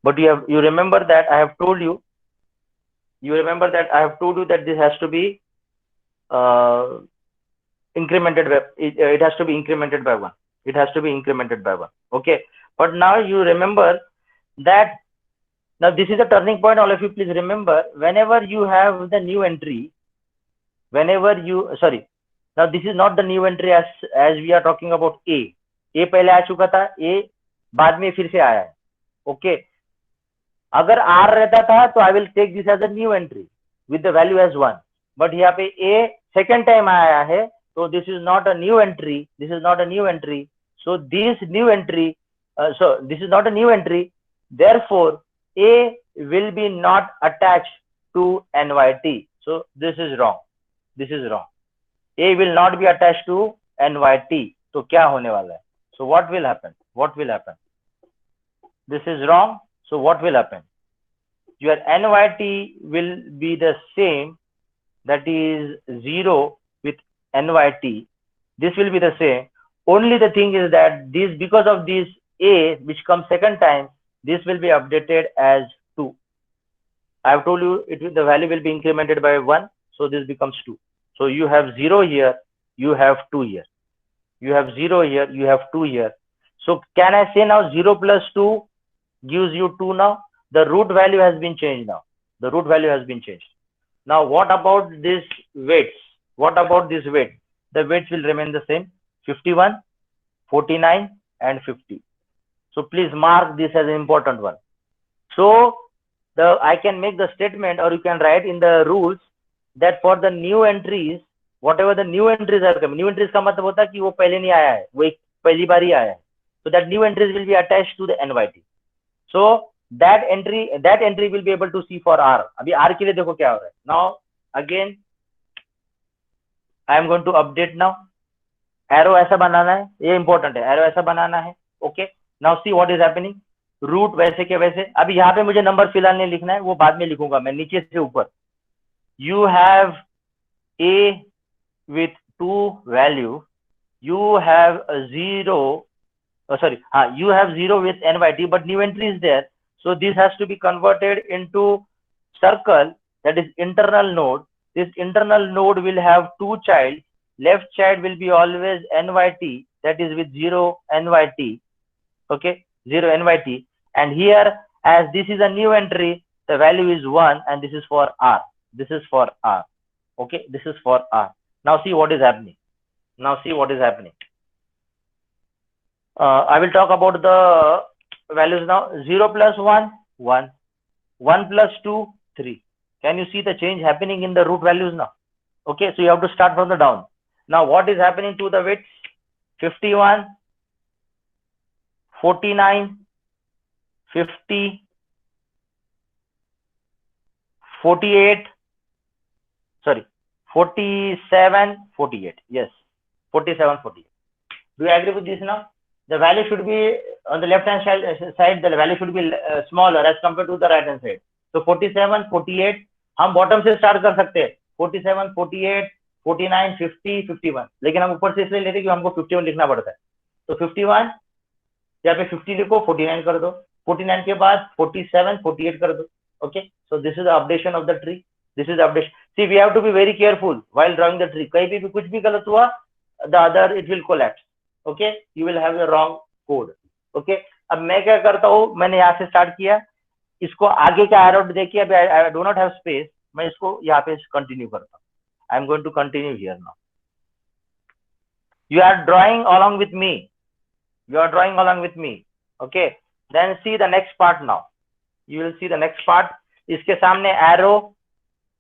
But you remember that I have told you. You remember that I have told you that this has to be incremented by, it has to be incremented by 1. It has to be incremented by 1. Okay. But now you remember that now this is a turning point. All of you please remember, whenever you have the new entry, whenever you, sorry, now this is not the new entry as we are talking about A. A पहले आ चुका था, A बाद में फिर से आया है. Okay. अगर R रहता था तो I will take this as a new entry with the value as 1. But यहाँ पे A second time आया है, so this is not a new entry. This is not a new entry. So this new entry, this is not a new entry. Therefore, A will be not attached to NYT. So this is wrong. This is wrong. A will not be attached to NYT. तो क्या होने वाला है? So what will happen? What will happen? This is wrong. So what will happen? Your NYT will be the same, that is 0 with NYT. This will be the same. Only the thing is that this, because of this A which comes second time, this will be updated as 2. I have told you the value will be incremented by 1. So this becomes 2. So you have 0 here, you have 2 here. You have 0 here, you have 2 here. So can I say now 0 plus 2 gives you 2 now? The root value has been changed now. The root value has been changed. Now what about this weights? What about this weight? The weights will remain the same. 51, 49 and 50. So please mark this as an important one. So I can make the statement, or you can write in the rules, that for the new entries, whatever the new entries are coming, new entries का मतलब होता है कि वो पहले नहीं आया है, वो एक पहली बार ही आया है. So that new entries will be attached to the NYT. So that entry will be able to see for R. अभी R के लिए देखो क्या हो रहा है. Now again I am going to update now. Arrow ऐसा बनाना है, ये important है. Arrow ऐसा बनाना है. Okay. Now see what is happening. Root वैसे के वैसे. अभी यहाँ पे मुझे नंबर फिलहाल नहीं लिखना है, वो बाद में लिखूंगा मैं नीचे से ऊपर. You have A with 2 value. You have a 0. You have 0 with NYT, but new entry is there. So this has to be converted into circle, that is internal node. This internal node will have 2 child. Left child will be always NYT, that is with 0 NYT. Okay, 0 NYT. And here, as this is a new entry, the value is 1, and this is for R. This is for R. Okay, this is for R. Now see what is happening. Now see what is happening. I will talk about the values now. 0 plus 1, 1. 1 plus 2, 3. Can you see the change happening in the root values now? Okay, so you have to start from the down. Now what is happening to the weights? 51, 49, 50, 48, 47, 48. Yes, 47, 48. Do you agree with this now? The value should be on the left hand side, the value should be smaller as compared to the right hand side. So 47, 48, हम bottom से start कर सकते हैं. 47, 48, 49, 50, 51. लेकिन हम ऊपर से इसलिए लेते हैं कि हमको 51 लिखना पड़ता है. तो 51 यहाँ पे 50 लिखो, 49 कर दो. 49 के बाद 47, 48 कर दो. Okay, so this is the updation of the tree. This is the updation. See, we have to be very careful while drawing the tree. कहीं भी कुछ भी गलत हुआ, the other it will collapse. Okay, you will have a wrong code. Okay, अब मैं क्या करता हूँ, मैंने यहाँ से स्टार्ट किया, इसको आगे का एरो देखिए, अभी I do not have space, मैं इसको यहाँ पे कंटिन्यू करता हूँ. I am going to continue here now. You are drawing along with me. You are drawing along with me. Okay, then see the next part now. You will see the next part. इसके सामने arrow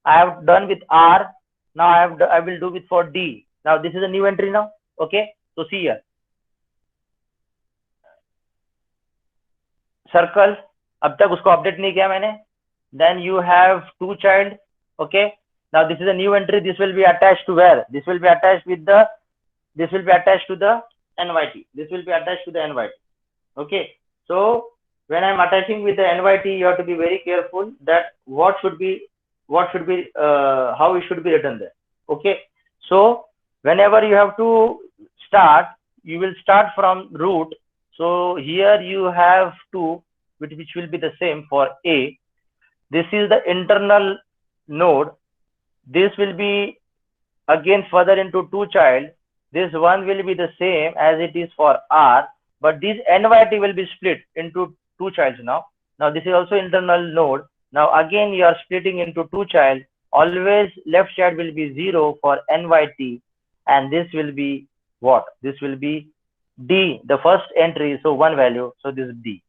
I have done with R. Now I will do it for D. Now this is a new entry now. Okay, so see here. Circle. अब तक उसको update नहीं किया मैंने. Then you have 2 child. Okay. Now this is a new entry. This will be attached to where? This will be attached with the. This will be attached to the NYT. This will be attached to the NYT. Okay. So when I'm attaching with the NYT, you have to be very careful that what should be how it should be written there. Okay, so whenever you have to start, you will start from root. So here you have 2, which will be the same for A. This is the internal node. This will be again further into 2 child. This one will be the same as it is for R, but this NYT will be split into 2 childs now. Now this is also internal node. Now again you are splitting into 2 child. Always left child will be 0 for NYT, and this will be what? This will be D, the first entry, so 1 value, so this is D.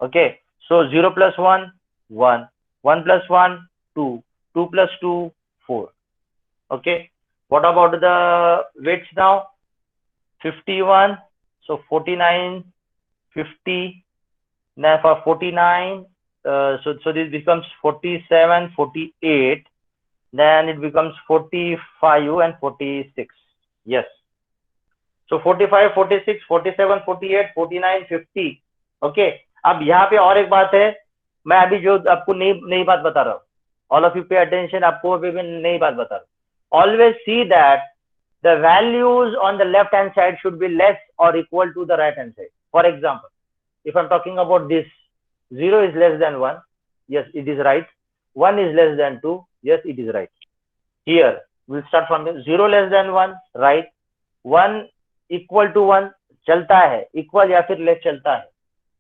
Okay, so 0 plus 1, 1, 1 plus 1, 2, 2 plus 2, 4. Okay, what about the weights now? 51, so 49, 50. Now for 49, so this becomes 47, 48. Then it becomes 45 and 46. Yes. So 45, 46, 47, 48, 49, 50. Okay. अब यहाँ पे और एक बात है, मैं अभी जो आपको नई बात बता रहा हूँ. All of you pay attention. आपको अभी मैं नई बात बता रहा हूँ. Always see that the values on the left hand side should be less or equal to the right hand side. For example, if I'm talking about this, 0 is less than 1. Yes, it is right. 1 is less than 2. Yes, it is right. Here, we'll start from the 0 less than 1, right. 1 equal to 1 चलता है, equal या फिर less चलता है.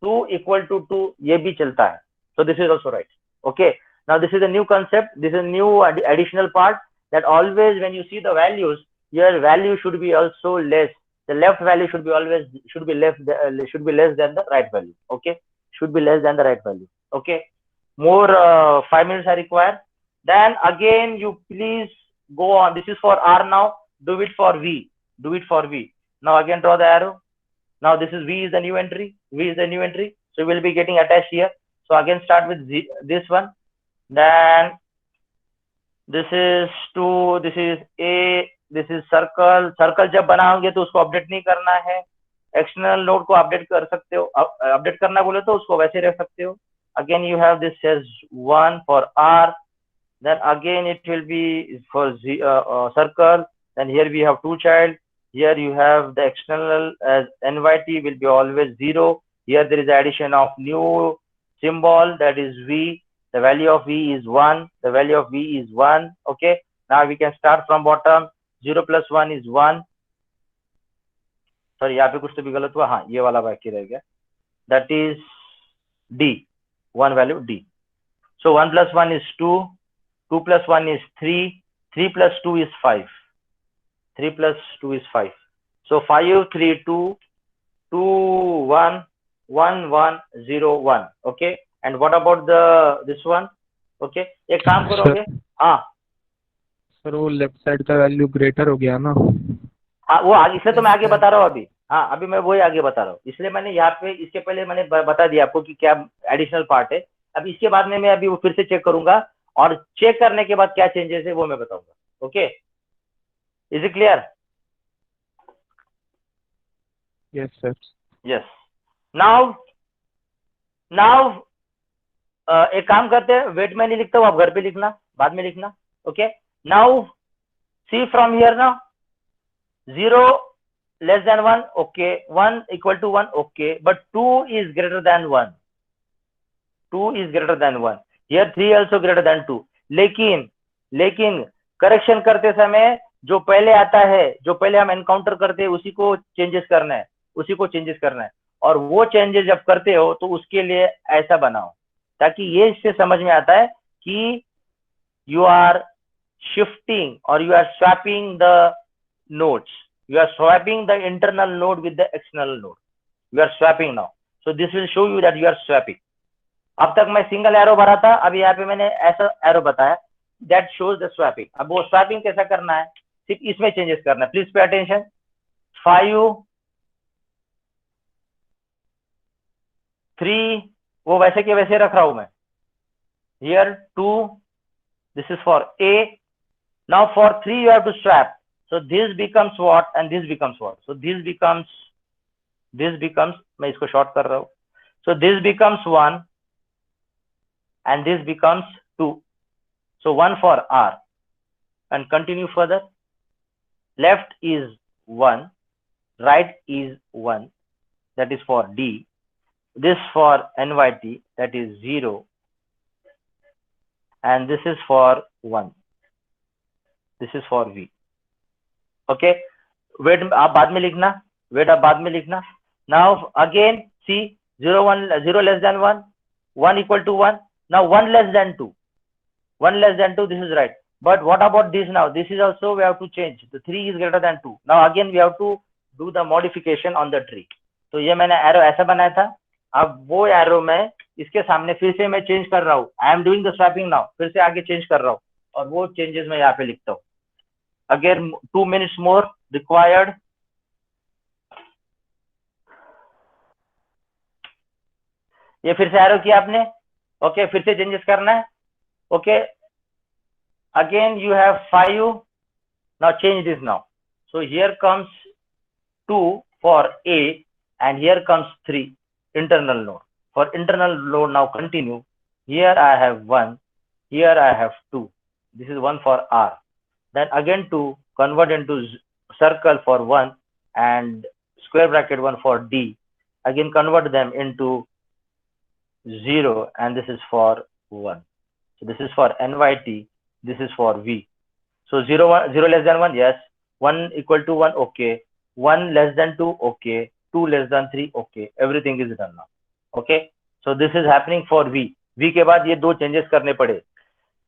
2 equal to 2 ये भी चलता है. So this is also right. Okay. Now this is a new concept. This is a new additional part, that always when you see the values, your value should be also less. The left value should be less than the right value. Okay, should be less than the right value. Okay, more 5 minutes are required. Then again you please go on. This is for R now. Do it for V. Do it for V. Now again draw the arrow. Now this is V is the new entry. V is the new entry. So we'll be getting attached here. So again start with this one. Then this is 2. This is A. This is circle. Circle जब बनाओगे तो उसको update नहीं करना है. External node को update कर सकते हो. अपडेट करना बोले तो उसको वैसे रख सकते हो. Again you have this as 1 for R. Then again it will be for circle. Then here we have 2 child. Here you have the external as NYT will be always 0. Here there is addition of new symbol, that is V. The value of V is 1. The value of V is 1. Okay. Now we can start from bottom. 0 plus 1 is 1. Sorry, यहाँ पे कुछ तो भी गलत हुआ. हाँ, ये वाला बाकी रह गया. That is D. 1 value D. So 1 plus 1 is 2. 2 plus 1 is 3. 3 plus 2 is 5. 3 plus 2 is 5. So 5, 3, 2, 2, 1, 1, 1, 0, 1. Okay. And what about this one? Okay. एक काम करोगे? हाँ. सर वो लेफ्ट साइड का वैल्यू ग्रेटर हो गया ना. हाँ, वो आगे, इसलिए तो मैं आगे बता रहा हूँ अभी. हाँ, अभी मैं वही आगे बता रहा हूँ. इसलिए मैंने यहाँ पे इसके पहले मैंने बता दिया आपको कि क्या एडिशनल पार्ट है. अब इसके बाद में मैं अभी वो फिर से चेक करूंगा, और चेक करने के बाद क्या चेंजेस है वो मैं बताऊंगा. Okay, is it clear? Yes sir. Yes. Now एक काम करते हैं, वेट में नहीं लिखता हूँ, आप घर पे लिखना, बाद में लिखना. Okay. Now see from here now. 0 less than 1, okay. 1 equal to 1, okay. But 2 is greater than 1. 2 is greater than 1. Here 3 also greater than 2. लेकिन करेक्शन करते समय जो पहले आता है, जो पहले हम एनकाउंटर करते हैं, उसी को चेंजेस करना है. और वो चेंजेस जब करते हो तो उसके लिए ऐसा बनाओ, ताकि ये इससे समझ में आता है कि यू आर शिफ्टिंग और you are swapping the nodes. You are swapping the internal node with the external node. You are swapping now. So this will show you that you are swapping. अब तक मैं single arrow भरा था, अभी यहाँ पे मैंने ऐसा एरो बताया. That shows the swapping. अब वो swapping कैसा करना है, सिर्फ इसमें चेंजेस करना है. Please pay attention. 5, 3 वो वैसे के वैसे रख रहा हूं मैं. Here 2. This is for A. Now for 3 you have to swap. So this becomes what and this becomes what. So this becomes, मैं इसको शॉर्ट कर रहा हूँ. So this becomes 1 and this becomes 2. So 1 for R, and continue further. Left is 1, right is 1, that is for D. This for NYT, that is 0, and this is for 1. This is for V. Okay, wait, आप बाद में लिखना, wait आप बाद में लिखना. Now again see 0 less than 1, 1 equal to 1. Now 1 less than 2, 1 less than 2, this is right. But what about this now? This is also we have to change. The 3 is greater than 2. Now again we have to do the modification on the tree. तो ये मैंने arrow ऐसा बनाया था, अब वो arrow में इसके सामने फिर से मैं चेंज कर रहा हूँ. I am doing the swapping now, फिर से आगे चेंज कर रहा हूँ और वो चेंजेस मैं यहाँ पे लिखता हूँ. Again 2 minutes more required. ये फिर से एरो किया आपने. ओके, फिर से चेंजेस करना है. Okay, again you have 5. Now change this now. So here comes 2 for A and here comes 3 internal node. For internal node now continue. Here I have 1, here I have 2. This is 1 for R. Then again 2 convert into circle for 1 and square bracket 1 for D. Again convert them into 0 and this is for 1. So this is for NYT. This is for V. So 0 less than 1, yes. 1 equal to 1, okay. 1 less than 2, okay. 2 less than 3, okay. Everything is done now. Okay. So this is happening for V. V के बाद ये दो changes करने पड़े.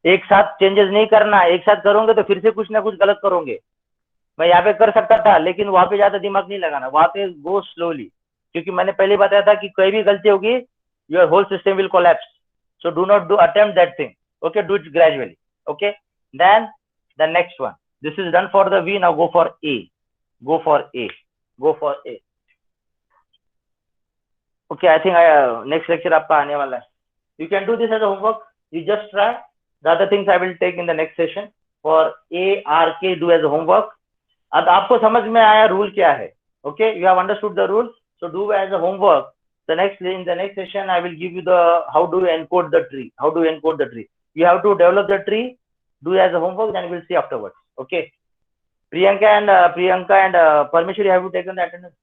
एक साथ changes नहीं करना, एक साथ करोगे तो फिर से कुछ ना कुछ गलत करोगे. मैं यहाँ पे कर सकता था लेकिन वहां पे ज्यादा दिमाग नहीं लगाना. वहां पे गो स्लोली, क्योंकि मैंने पहले बताया था कि कोई भी गलती होगी your whole system will collapse. So do not attempt that thing. Okay, do it gradually. Okay, then the next one. This is done for the V. Now go for A. Go for A. Go for A. Okay, I think next lecture आपका आने वाला है. You can do this as a homework. You just try. The other things I will take in the next session. For A, R, K, do as a homework. अब आपको समझ में आया rule क्या है? Okay, you have understood the rules. So do as a homework. In the next session I will give you the how do you encode the tree. How do you encode the tree? You have to develop the tree. Do as a homework, then we'll see afterwards. Okay. Priyanka and Parmeshwari, have you taken the attendance?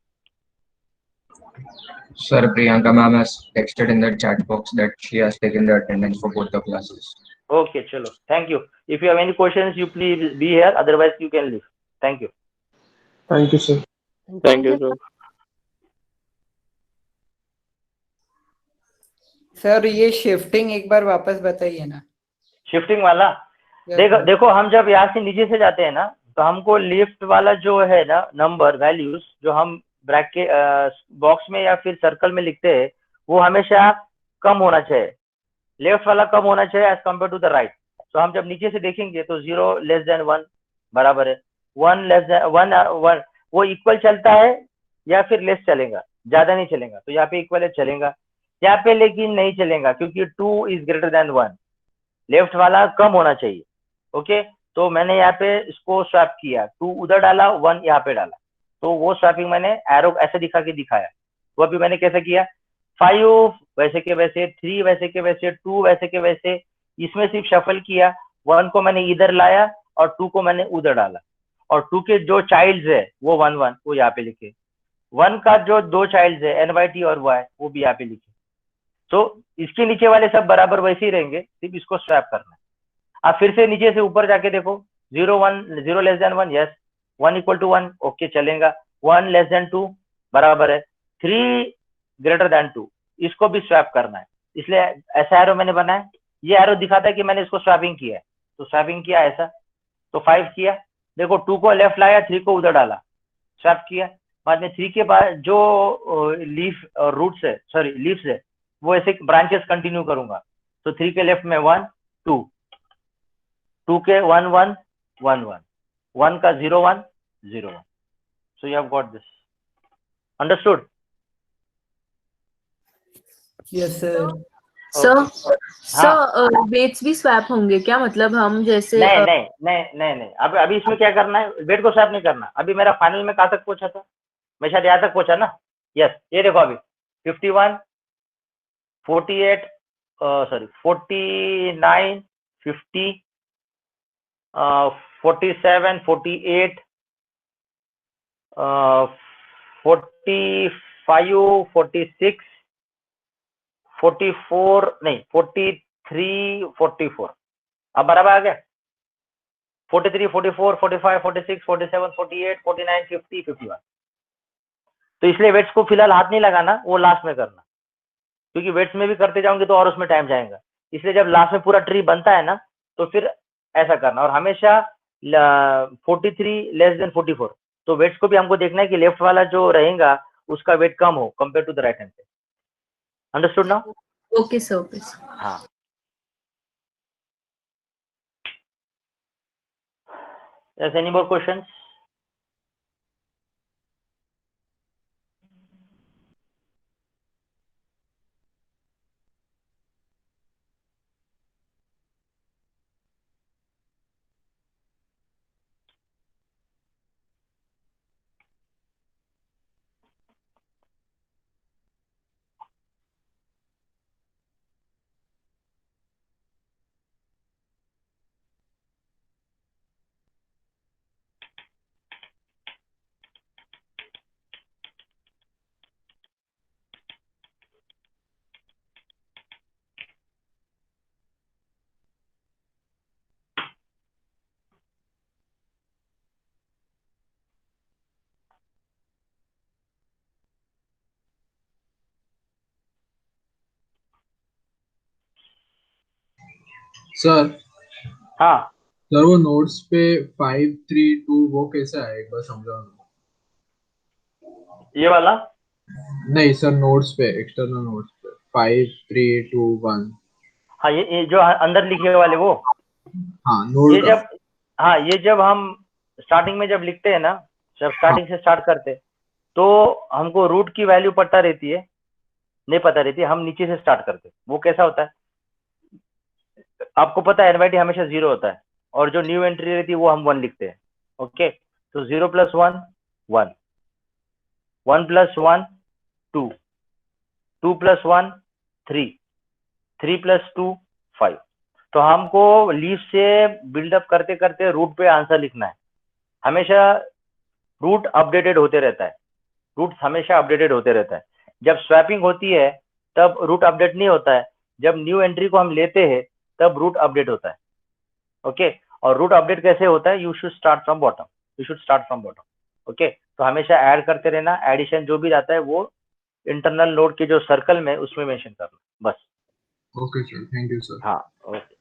Sir, Priyanka ma'am has texted in the chat box that she has taken the attendance for both the classes. Okay, chalo. Thank you. If you have any questions, you please be here. Otherwise, you can leave. Thank you. Thank you, sir. Thank you, sir. Sir ये shifting एक बार वापस बताइए ना. Shifting वाला देखो हम जब यहाँ से नीचे से जाते हैं ना, तो हमको लिफ्ट वाला जो है ना नंबर वैल्यूज जो हम ब्रैकेट बॉक्स में या फिर सर्कल में लिखते हैं वो हमेशा कम होना चाहिए. लेफ्ट वाला कम होना चाहिए as compare to the right. तो हम जब नीचे से देखेंगे तो 0 लेस देन 1 बराबर है 1 लेस देन 1 वो इक्वल चलता है या फिर लेस चलेगा, ज्यादा नहीं चलेगा. तो यहाँ पे इक्वल चलेगा, यहाँ पे लेकिन नहीं चलेगा क्योंकि 2 इज ग्रेटर देन 1. लेफ्ट वाला कम होना चाहिए. ओके, तो मैंने यहाँ पे इसको स्वैप किया, 2 उधर डाला 1 यहाँ पे डाला. तो वो स्वैपिंग मैंने एरो ऐसे दिखा के दिखाया. वो भी मैंने कैसे किया, 5 वैसे के वैसे, 3 वैसे के वैसे, 2 वैसे के वैसे. इसमें सिर्फ शफल किया, 1 को मैंने इधर लाया और 2 को मैंने उधर डाला. और 2 के जो चाइल्ड्स है वो 1 1 वो यहाँ पे लिखे. 1 का जो 2 चाइल्ड्स है NYT और Y वो भी यहाँ पे लिखे. तो इसके नीचे वाले सब बराबर वैसे ही रहेंगे, सिर्फ इसको स्वैप करना है. आप फिर से नीचे से ऊपर जाके देखो 0 less than 1, yes. 1 equal to 1, okay चलेगा. 1 लेस देन 2 बराबर है. 3 ग्रेटर देन 2, इसको भी स्वैप करना है. इसलिए ऐसा एरो मैंने बनाया. ये एरो दिखाता है कि मैंने इसको स्वैपिंग किया है. तो स्वैपिंग किया ऐसा, तो 5 किया. देखो 2 को लेफ्ट लाया, 3 को उधर डाला, स्वैप किया. बाद में 3 के बाद जो लीफ रूट्स है, सॉरी लीव्स है, वो ऐसे ब्रांचेस कंटिन्यू करूंगा. तो 3 के लेफ्ट में 1 2, 2 के 1 1 1 1, 1 का 0 1 0 1. So you have got this. Understood? Yes sir. Sir weights भी स्वैप होंगे क्या? मतलब हम जैसे नहीं. अभी इसमें क्या करना है, वेट को स्वैप नहीं करना. अभी मेरा फाइनल में कहाँ तक पहुंचा था, मैं शायद यहाँ तक पहुंचा ना. यस, ये देखो अभी 51 48 sorry 49 50 47 48 45 46 44 नहीं 43 44 अब बराबर आ गया 43 44 45 46 47 48 49 50 51। तो इसलिए वेट्स को फिलहाल हाथ नहीं लगाना, वो लास्ट में करना, क्योंकि वेट्स में भी करते जाओगे तो और उसमें टाइम जाएगा। इसलिए जब लास्ट में पूरा ट्री बनता है ना तो फिर ऐसा करना। और हमेशा 43 लेस देन 44, तो वेट्स को भी हमको देखना है कि लेफ्ट वाला जो रहेगा उसका वेट कम हो compare to the right hand पे। Understood now? Okay sir, okay sir. हाँ। Yes, any more questions? Sir हाँ सर वो नोट्स पे 532 वो कैसा है, एक बार समझाओ ना। ये वाला नहीं सर, नोट्स पे, एक्सटर्नल नोट्स पे 5321। हाँ ये जो अंदर लिखे वाले वो हाँ नोट ये का। जब हाँ ये जब हम स्टार्टिंग में जब लिखते हैं ना, जब स्टार्टिंग से स्टार्ट करते तो हमको रूट की वैल्यू पता रहती है, नहीं पता रहती है, हम नीचे से स्टार्ट करते। वो कैसा होता है आपको पता है, एनवाईटी हमेशा 0 होता है और जो न्यू एंट्री रहती है वो हम 1 लिखते हैं। ओके, तो 0 + 1 1, 1 + 1 2, 2 + 1 3, 3 + 2 5। तो हमको लीफ से बिल्डअप करते करते रूट पे आंसर लिखना है। हमेशा रूट अपडेटेड होते रहता है, रूट हमेशा अपडेटेड होते रहता है। जब स्वैपिंग होती है तब रूट अपडेट नहीं होता है, जब न्यू एंट्री को हम लेते हैं तब रूट अपडेट होता है। ओके, और रूट अपडेट कैसे होता है, you should start from bottom, you should start from bottom. Okay, तो हमेशा ऐड करते रहना, एडिशन जो भी आता है वो इंटरनल नोड के जो सर्कल में उसमें मेंशन करना बस। Okay sir, thank you sir. हाँ ओके।